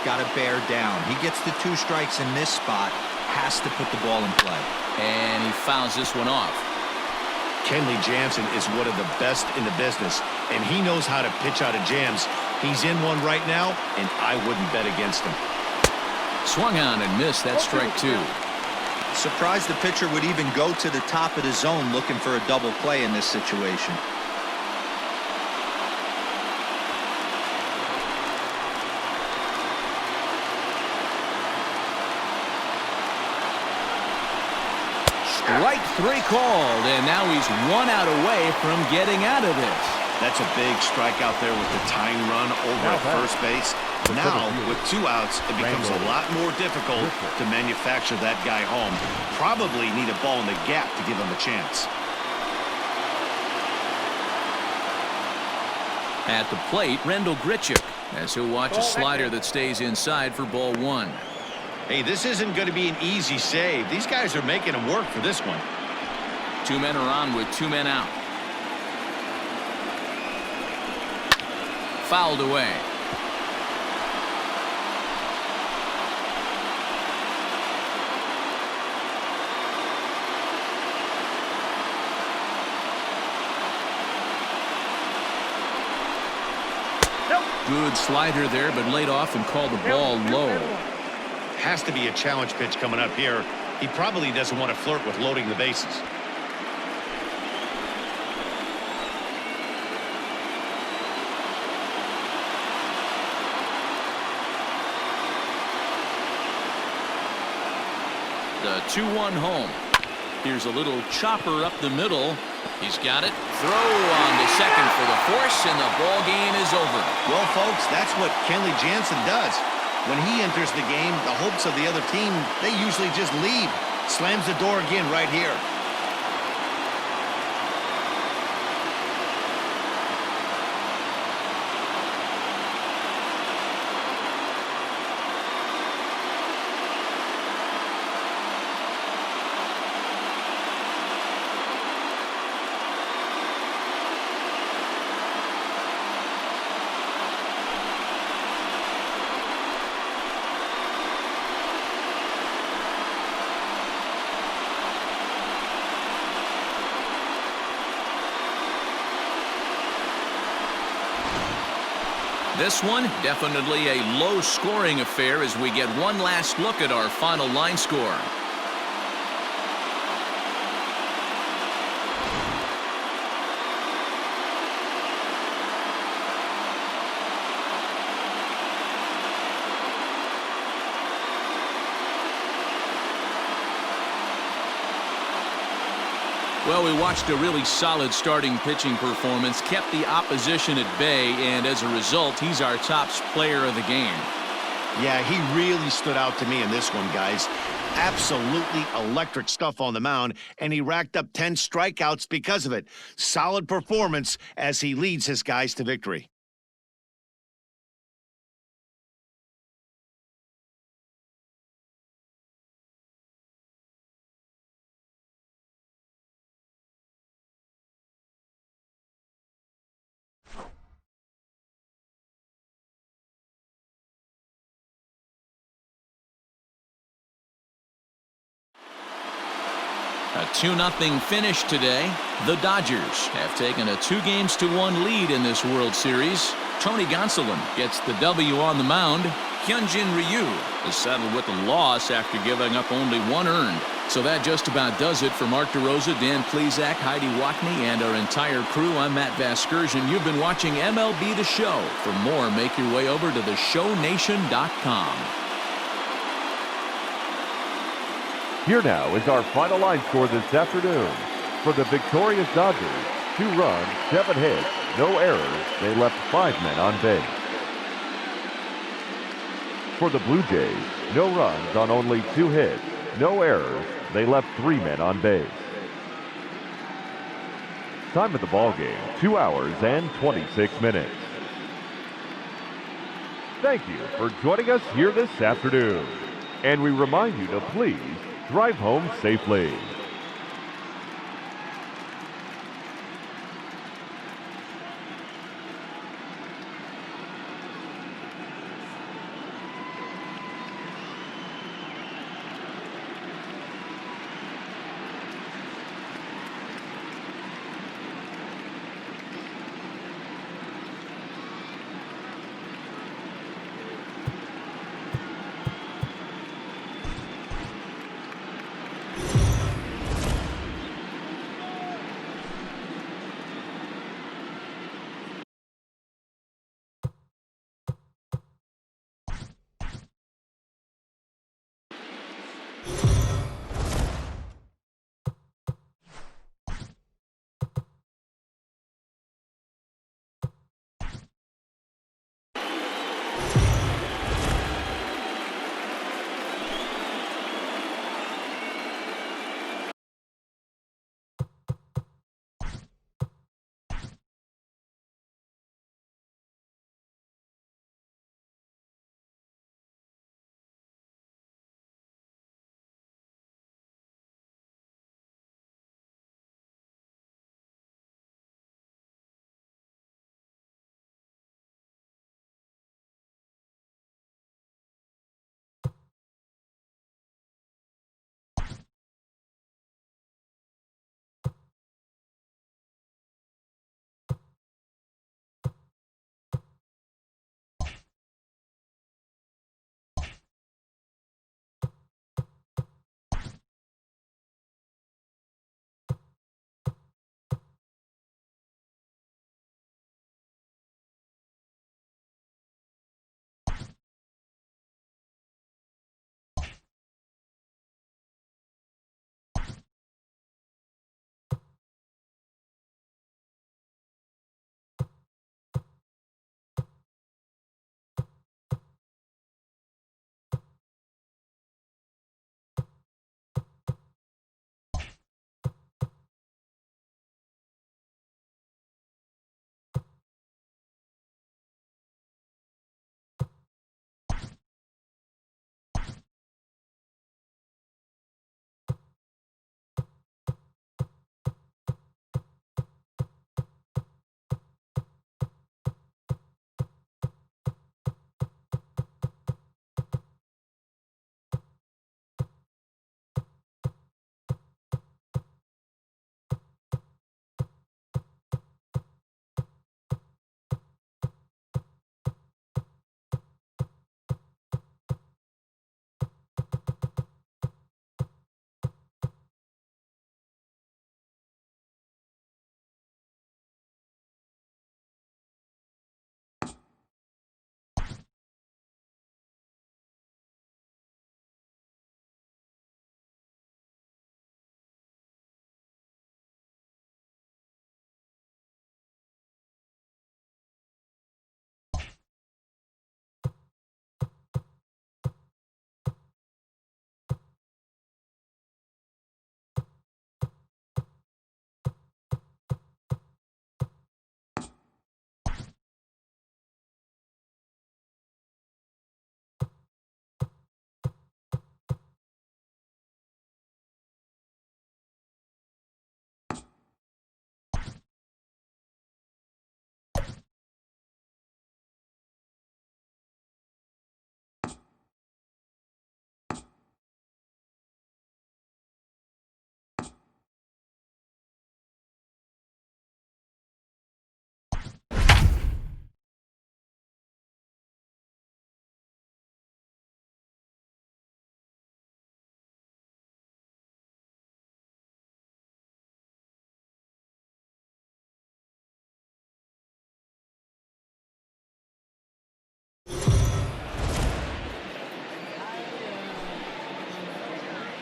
got to bear down. He gets the 2 strikes in this spot, has to put the ball in play. And he fouls this one off. Kenley Jansen is one of the best in the business, and he knows how to pitch out of jams. He's in one right now, and I wouldn't bet against him. Swung on and missed. That strike 2. Surprised the pitcher would even go to the top of the zone looking for a double play in this situation. Strike 3 called, and now he's 1 out away from getting out of this. That's a big strikeout there with the tying run over at first base. Now, with 2 outs, it becomes a lot more difficult to manufacture that guy home. Probably need a ball in the gap to give him a chance. At the plate, Rendell Grichuk, as he'll watch a slider that stays inside for ball 1. Hey, this isn't going to be an easy save. These guys are making him work for this one. 2 men are on with 2 men out. Fouled away. Good slider there, but laid off and called the ball low. Has to be a challenge pitch coming up here. He probably doesn't want to flirt with loading the bases. The 2-1 home. Here's a little chopper up the middle. He's got it. Throw on to second for the force, and the ball game is over. Well, folks, that's what Kenley Jansen does. When he enters the game, the hopes of the other team, they usually just leave. Slams the door again right here. This one, definitely a low-scoring affair as we get one last look at our final line score. Well, we watched a really solid starting pitching performance, kept the opposition at bay, and as a result, he's our top player of the game. Yeah, he really stood out to me in this one, guys. Absolutely electric stuff on the mound, and he racked up 10 strikeouts because of it. Solid performance as he leads his guys to victory. A 2-0 finish today. The Dodgers have taken a 2-1 lead in this World Series. Tony Gonsolin gets the W on the mound. Hyunjin Ryu is settled with a loss after giving up only 1 earned. So that just about does it for Mark DeRosa, Dan Plesac, Heidi Watney, and our entire crew. I'm Matt Vasgersian. You've been watching MLB The Show. For more, make your way over to theshownation.com. Here now is our final line score this afternoon. For the victorious Dodgers, 2 runs, 7 hits, no errors. They left 5 men on base. For the Blue Jays, no runs on only 2 hits, no errors. They left 3 men on base. Time of the ball game, 2 hours and 26 minutes. Thank you for joining us here this afternoon. And we remind you to please drive home safely.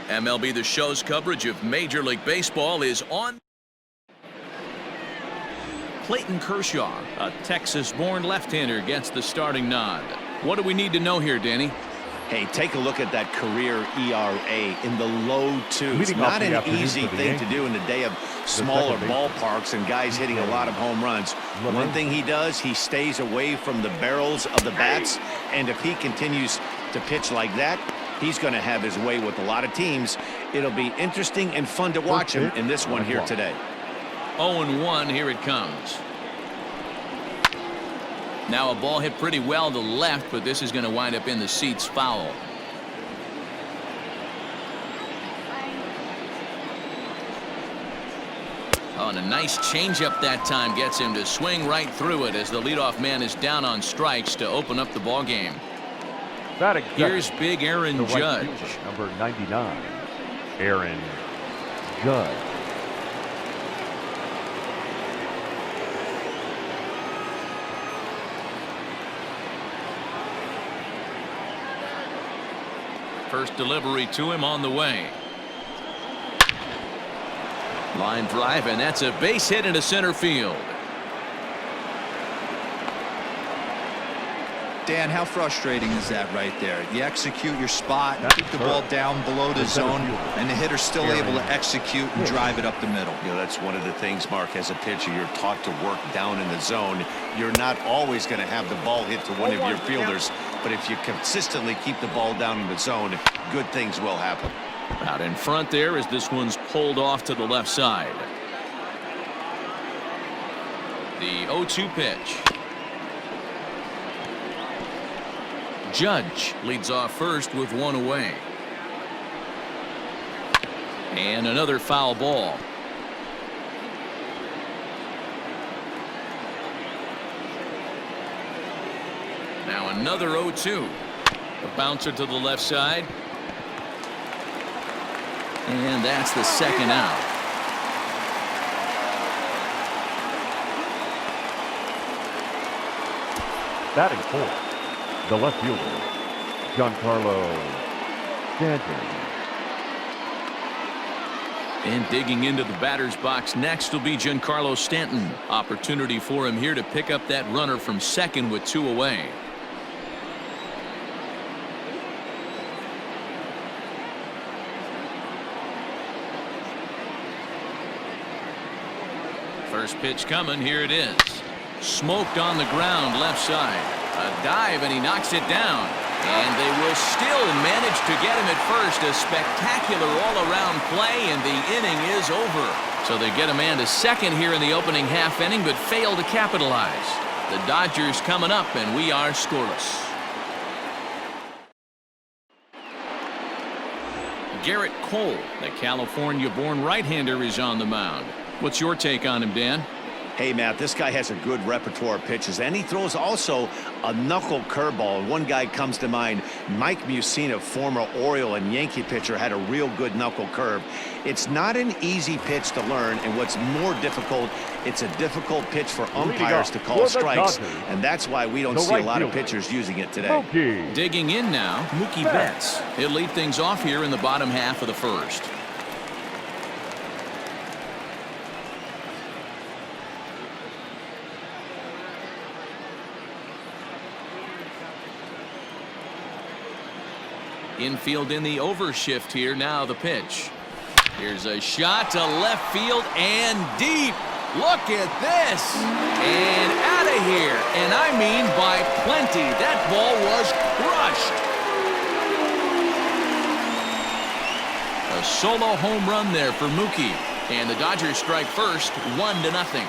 MLB The Show's coverage of Major League Baseball is on. Clayton Kershaw, a Texas-born left-hander, gets the starting nod. What do we need to know here, Danny? Hey, take a look at that career ERA in the low twos. Leading off Not the an afternoon easy for the thing to Yankees, do in the day of smaller second baseman, ballparks and guys hitting a lot of home runs. One thing he does, he stays away from the barrels of the bats, and if he continues to pitch like that, he's going to have his way with a lot of teams. It'll be interesting and fun to watch him in this one here today. 0-1, here it comes. Now a ball hit pretty well to left, but this is going to wind up in the seats foul. Oh, and a nice changeup that time gets him to swing right through it as the leadoff man is down on strikes to open up the ball game. Here's big Aaron Judge. Number 99, Aaron Judge. First delivery to him on the way. Line drive, and that's a base hit into center field. Dan, how frustrating is that right there? You execute your spot, keep the ball down below the zone, and the hitter's still able to execute and drive it up the middle. You know, that's one of the things, Mark, as a pitcher, you're taught to work down in the zone. You're not always going to have the ball hit to one of your fielders, but if you consistently keep the ball down in the zone, good things will happen. Out in front there as this one's pulled off to the left side. The 0-2 pitch. Judge leads off first with one away. And another foul ball. Now another 0-2. A bouncer to the left side. And that's the second out. Batting fourth, the left fielder, Giancarlo Stanton. And digging into the batter's box next will be Giancarlo Stanton. Opportunity for him here to pick up that runner from second with two away. First pitch coming. Here it is. Smoked on the ground left side. A dive, and he knocks it down. And they will still manage to get him at first. A spectacular all-around play, and the inning is over. So they get a man to second here in the opening half inning, but fail to capitalize. The Dodgers coming up, and we are scoreless. Garrett Cole, the California-born right-hander, is on the mound. What's your take on him, Dan? Hey, Matt, this guy has a good repertoire of pitches, and he throws also a knuckle curveball. One guy comes to mind, Mike Mussina, former Oriole and Yankee pitcher, had a real good knuckle curve. It's not an easy pitch to learn, and what's more difficult, it's a difficult pitch for umpires to call strikes, and that's why we don't see a lot of pitchers using it today. Digging in now, Mookie Betts. He'll lead things off here in the bottom half of the first. Infield in the overshift here. Now the pitch. Here's a shot to left field and deep. Look at this. And out of here. And I mean by plenty. That ball was crushed. A solo home run there for Mookie. And the Dodgers strike first, 1-0.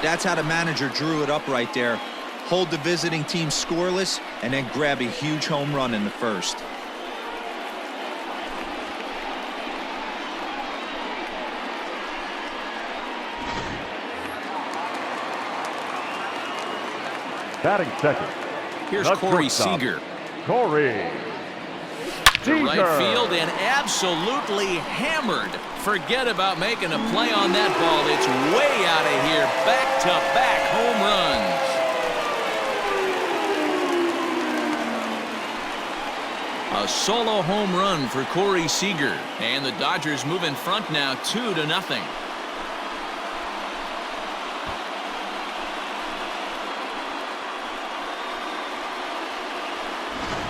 That's how the manager drew it up right there. Hold the visiting team scoreless and then grab a huge home run in the first. Batting second. Here's Corey Seager. Corey. to right Seager. field and absolutely hammered. Forget about making a play on that ball. It's way out of here. Back-to-back home runs. A solo home run for Corey Seager. And the Dodgers move in front now 2-0.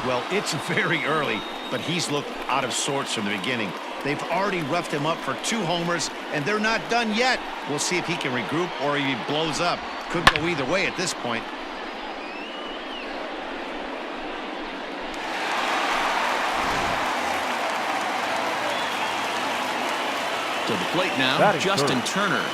Well, it's very early, but he's looked out of sorts from the beginning. They've already roughed him up for 2 homers, and they're not done yet. We'll see if he can regroup or if he blows up. Could go either way at this point. To the plate now, Batting Justin third. Turner.